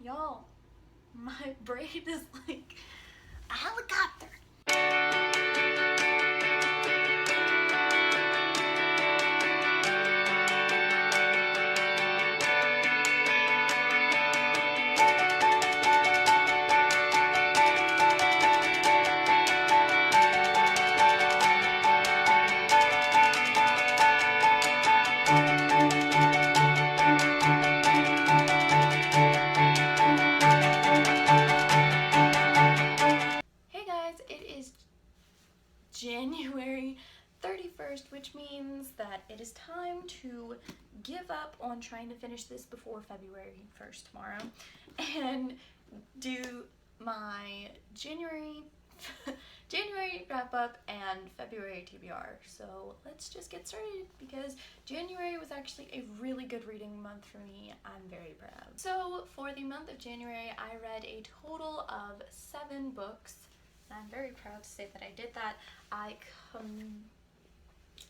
Y'all, my brain is like a helicopter. January 31st, which means that it is time to give up on trying to finish this before February 1st tomorrow and do my January wrap up and February TBR. So let's just get started because January was actually a really good reading month for me. I'm very proud. So for the month of January, I read a total of 7 books. I'm very proud to say that I did that. I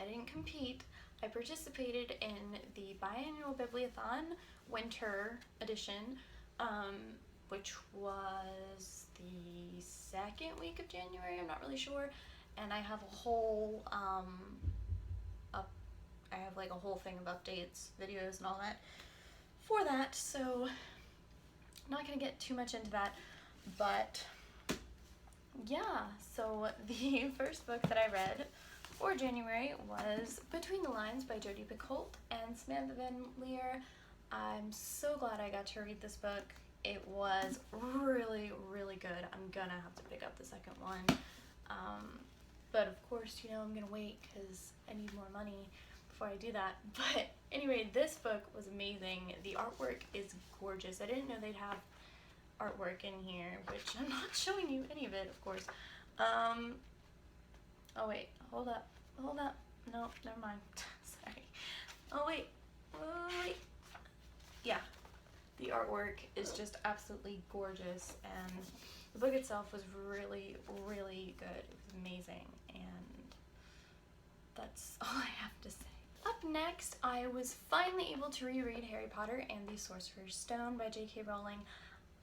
didn't compete. I participated in the biannual Bibliothon winter edition, which was the 2nd week of January. I'm not really sure. And I have a whole I have like a whole thing of updates, videos, and all that for that. So I'm not gonna get too much into that, but yeah, so the first book that I read for January was Between the Lines by Jodi Picoult and Samantha Van Leer. I'm so glad I got to read this book. It was really, really good. I'm gonna have to pick up the second one. But of course, you know, I'm gonna wait because I need more money before I do that. But anyway, this book was amazing. The artwork is gorgeous. I didn't know they'd have artwork in here, which I'm not showing you any of it, of course. Oh wait, hold up, no, never mind. Sorry. Oh wait, yeah, the artwork is just absolutely gorgeous, and the book itself was really, really good. It was amazing, and that's all I have to say. Up next, I was finally able to reread Harry Potter and the Sorcerer's Stone by J.K. Rowling.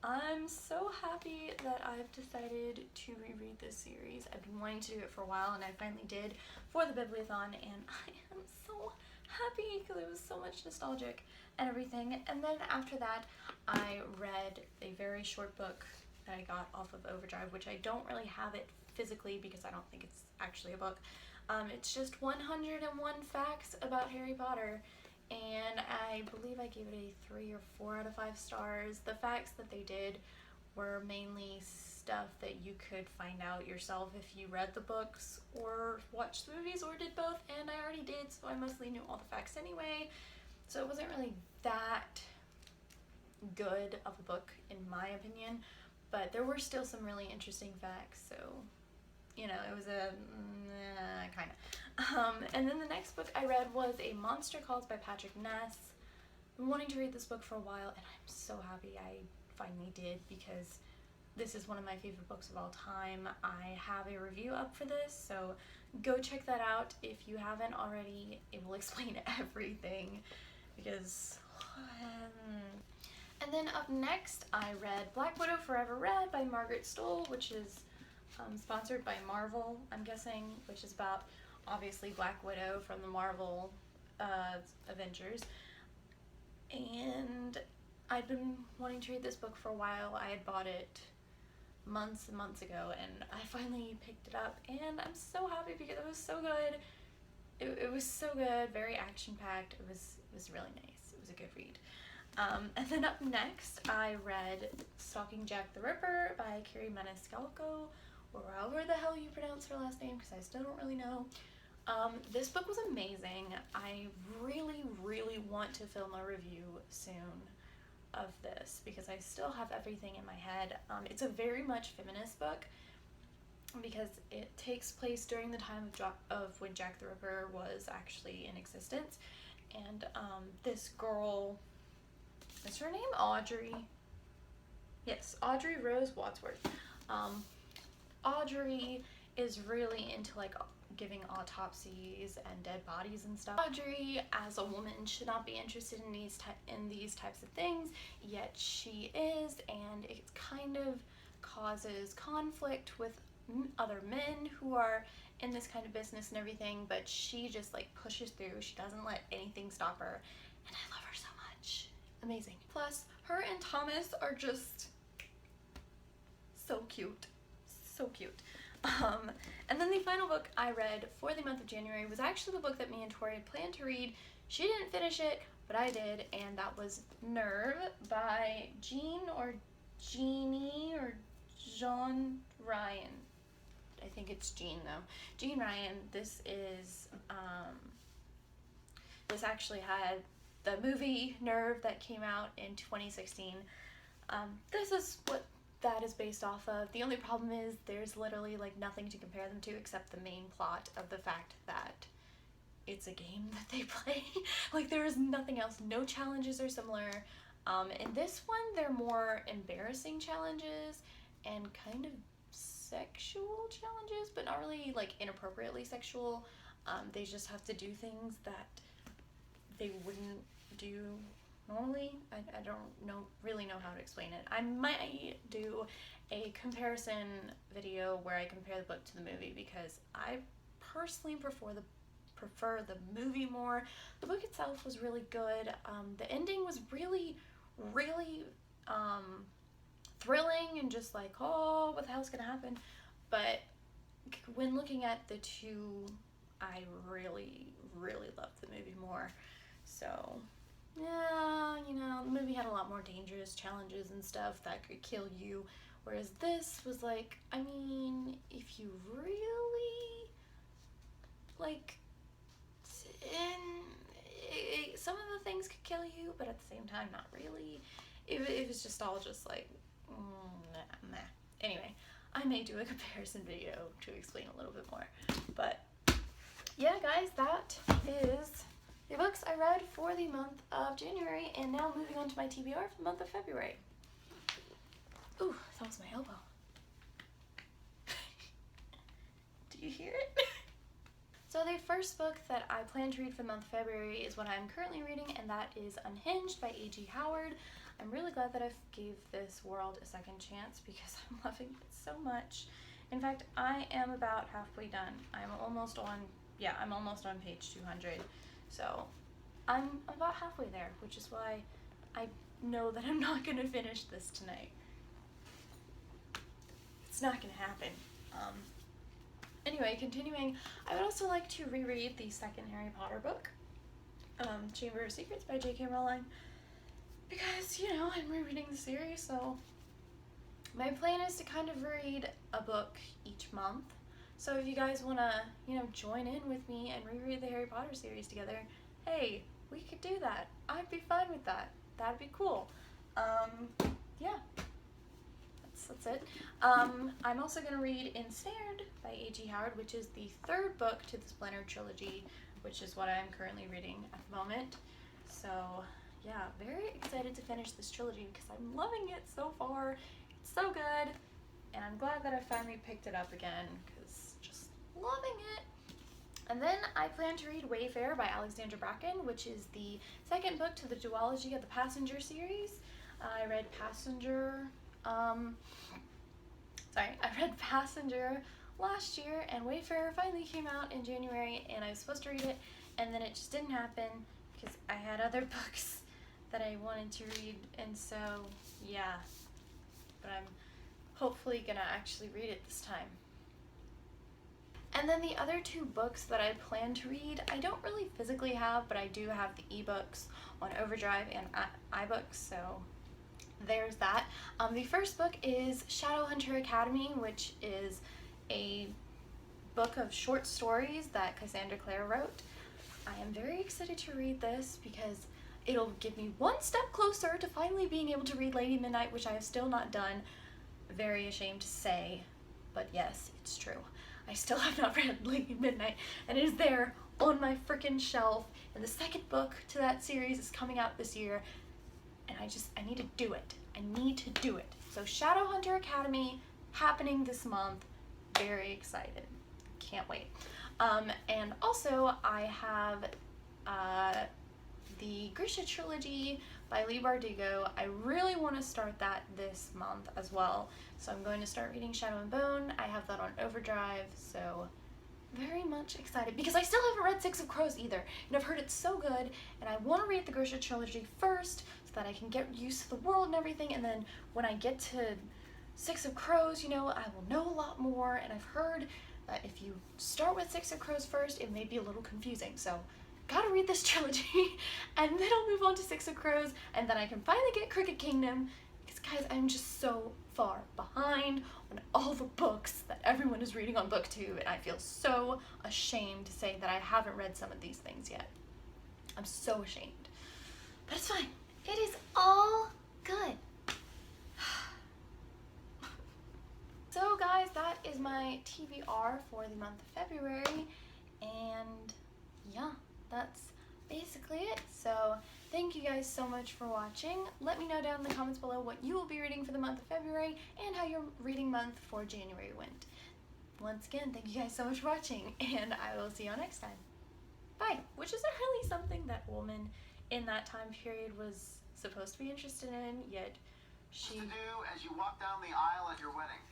I'm so happy that I've decided to reread this series. I've been wanting to do it for a while, and I finally did for the Bibliothon, and I am so happy because it was so much nostalgic and everything. And then after that, I read a very short book that I got off of Overdrive, which I don't really have it physically because I don't think it's actually a book. It's just 101 facts about Harry Potter. And I believe I gave it a 3 or 4 out of 5 stars. The facts that they did were mainly stuff that you could find out yourself if you read the books or watched the movies or did both, and I already did, so I mostly knew all the facts anyway. So it wasn't really that good of a book in my opinion, but there were still some really interesting facts, so you know, it was a kind of. And then the next book I read was A Monster Calls by Patrick Ness. I've been wanting to read this book for a while, and I'm so happy I finally did because this is one of my favorite books of all time. I have a review up for this, so go check that out if you haven't already. It will explain everything because... And then up next, I read Black Widow Forever Red by Margaret Stohl, which is sponsored by Marvel, I'm guessing, which is about, obviously, Black Widow from the Marvel Avengers. And I'd been wanting to read this book for a while. I had bought it months and months ago, and I finally picked it up, and I'm so happy because it was so good. It was so good, very action-packed. It was really nice. It was a good read. And then up next, I read Stalking Jack the Ripper by Carrie Maniscalco, or however the hell you pronounce her last name, because I still don't really know. This book was amazing. I really, really want to film a review soon of this because I still have everything in my head. It's a very much feminist book because it takes place during the time of when Jack the Ripper was actually in existence, and this girl, is her name Audrey? Yes, Audrey Rose Wadsworth. Audrey is really into like giving autopsies and dead bodies and stuff. Audrey, as a woman, should not be interested in these types of things, yet she is, and it kind of causes conflict with other men who are in this kind of business and everything, but she just like pushes through. She doesn't let anything stop her, and I love her so much. Amazing. Plus, her and Thomas are just so cute. So cute. And then the final book I read for the month of January was actually the book that me and Tori had planned to read. She didn't finish it, but I did, and that was Nerve by Jean Ryan. I think it's Jean though. Jean Ryan. This is, this actually had the movie Nerve that came out in 2016. This is what that is based off of. The only problem is there's literally like nothing to compare them to except the main plot of the fact that it's a game that they play. Like there is nothing else. No challenges are similar. In this one, they're more embarrassing challenges and kind of sexual challenges, but not really like inappropriately sexual. They just have to do things that they wouldn't do normally. I don't really know how to explain it. I might do a comparison video where I compare the book to the movie because I personally prefer the movie more. The book itself was really good. The ending was really thrilling and just like, oh, what the hell's gonna happen? But when looking at the two, I really loved the movie more. So yeah, you know, the movie had a lot more dangerous challenges and stuff that could kill you, whereas this was like, I mean, if you really like, some of the things could kill you, but at the same time, not really. It was just all just like, nah. Anyway, I may do a comparison video to explain a little bit more. But yeah, guys, that is the books I read for the month of January, and now moving on to my TBR for the month of February. Ooh, that was my elbow. Do you hear it? So the first book that I plan to read for the month of February is what I'm currently reading, and that is Unhinged by A.G. Howard. I'm really glad that I gave this world a second chance because I'm loving it so much. In fact, I am about halfway done. I'm almost on page 200. So I'm about halfway there, which is why I know that I'm not going to finish this tonight. It's not going to happen. Anyway, continuing, I would also like to reread the second Harry Potter book, Chamber of Secrets by J.K. Rowling, because, you know, I'm rereading the series, so my plan is to kind of read a book each month. So if you guys want to, you know, join in with me and reread the Harry Potter series together, hey, we could do that. I'd be fine with that. That'd be cool. Yeah. That's it. I'm also going to read Ensnared by A.G. Howard, which is the third book to the Splinter trilogy, which is what I'm currently reading at the moment. So yeah, very excited to finish this trilogy because I'm loving it so far. It's so good, and I'm glad that I finally picked it up again because just loving it. And then I plan to read Wayfarer by Alexandra Bracken, which is the second book to the duology of the Passenger series. I read Passenger last year, and Wayfarer finally came out in January, and I was supposed to read it, and then it just didn't happen because I had other books that I wanted to read, and so yeah, but I'm hopefully gonna actually read it this time. And then the other two books that I plan to read, I don't really physically have, but I do have the ebooks on Overdrive and iBooks, so there's that. The first book is Shadowhunter Academy, which is a book of short stories that Cassandra Clare wrote. I am very excited to read this because it'll give me one step closer to finally being able to read Lady Midnight, which I have still not done. Very ashamed to say, but yes, it's true. I still have not read Lady Midnight, and it is there on my frickin' shelf, and the second book to that series is coming out this year, and I need to do it. I need to do it. So Shadowhunter Academy, happening this month. Very excited. Can't wait. And also I have the Grisha trilogy by Leigh Bardugo. I really want to start that this month as well. So I'm going to start reading Shadow and Bone. I have that on Overdrive, so very much excited because I still haven't read Six of Crows either, and I've heard it's so good, and I want to read the Grisha trilogy first so that I can get used to the world and everything, and then when I get to Six of Crows, you know, I will know a lot more, and I've heard that if you start with Six of Crows first, it may be a little confusing, so gotta read this trilogy, and then I'll move on to Six of Crows, and then I can finally get Crooked Kingdom, because guys, I'm just so far behind on all the books that everyone is reading on BookTube, and I feel so ashamed to say that I haven't read some of these things yet. I'm so ashamed. But it's fine. It is all good. So guys, that is my TBR for the month of February, and yeah, that's basically it. So thank you guys so much for watching. Let me know down in the comments below what you will be reading for the month of February and how your reading month for January went. Once again, thank you guys so much for watching, and I will see you all next time. Bye! Which isn't really something that woman in that time period was supposed to be interested in, yet she... To do as you walk down the aisle at your wedding.